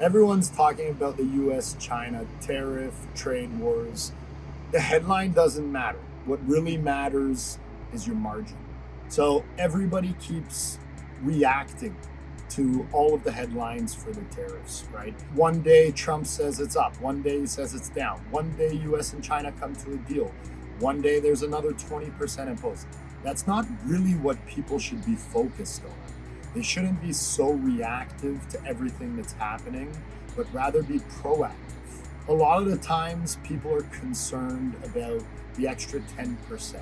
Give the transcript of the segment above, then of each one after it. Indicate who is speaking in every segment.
Speaker 1: Everyone's talking about the US-China tariff trade wars. The headline doesn't matter. What really matters is your margin. So everybody keeps reacting to all of the headlines for the tariffs, right? One day Trump says it's up, one day he says it's down, one day US and China come to a deal, one day there's another 20% imposed. That's not really what people should be focused on. They shouldn't be so reactive to everything that's happening, but rather be proactive. A lot of the times people are concerned about the extra 10%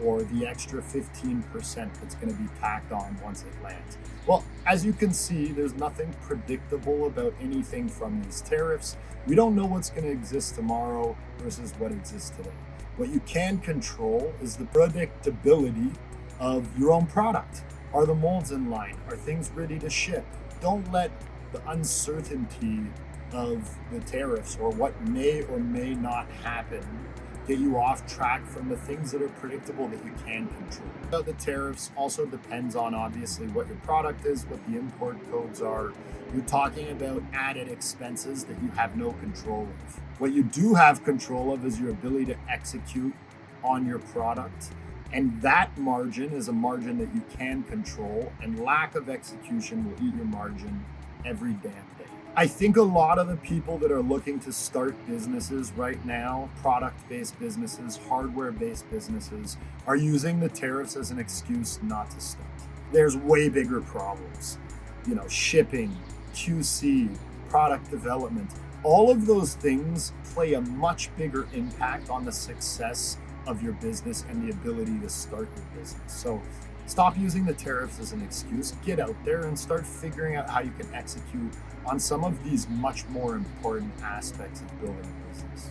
Speaker 1: or the extra 15% that's going to be tacked on once it lands. Well, as you can see, there's nothing predictable about anything from these tariffs. We don't know what's going to exist tomorrow versus what exists today. What you can control is the predictability of your own product. Are the molds in line? Are things ready to ship? Don't let the uncertainty of the tariffs or what may or may not happen get you off track from the things that are predictable that you can control. The tariffs also depends on obviously what your product is, what the import codes are. You're talking about added expenses that you have no control of. What you do have control of is your ability to execute on your product. And that margin is a margin that you can control, and lack of execution will eat your margin every damn day. I think a lot of the people that are looking to start businesses right now, product-based businesses, hardware-based businesses, are using the tariffs as an excuse not to start. There's way bigger problems. Shipping, QC, product development, all of those things play a much bigger impact on the success of your business and the ability to start your business. So stop using the tariffs as an excuse. Get out there and start figuring out how you can execute on some of these much more important aspects of building a business.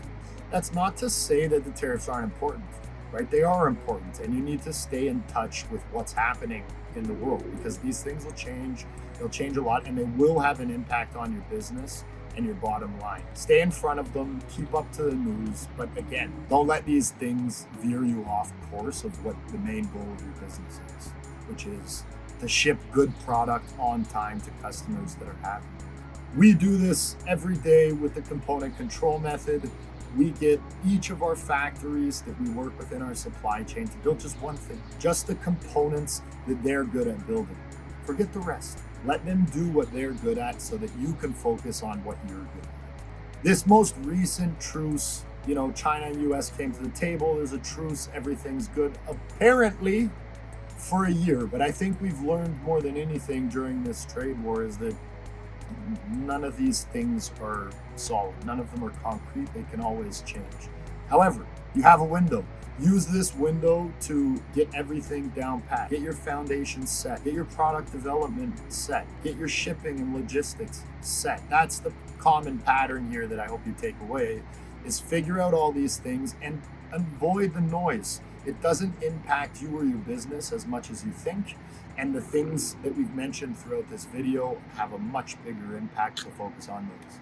Speaker 1: That's not to say that the tariffs aren't important, right? They are important, and you need to stay in touch with what's happening in the world, because these things will change. They'll change a lot, and they will have an impact on your business and your bottom line. Stay in front of them, keep up to the news, but again, don't let these things veer you off course of what the main goal of your business is, which is to ship good product on time to customers that are happy. We do this every day with the component control method. We get each of our factories that we work with in our supply chain to build just one thing, just the components that they're good at building. Forget the rest. Let them do what they're good at so that you can focus on what you're good at. This most recent truce, China and US came to the table. There's a truce. Everything's good, apparently, for a year. But I think we've learned more than anything during this trade war is that none of these things are solid. None of them are concrete. They can always change. However, you have a window. Use this window to get everything down pat. Get your foundation set. Get your product development set. Get your shipping and logistics set. That's the common pattern here that I hope you take away, is figure out all these things and avoid the noise. It doesn't impact you or your business as much as you think. And the things that we've mentioned throughout this video have a much bigger impact, so focus on those.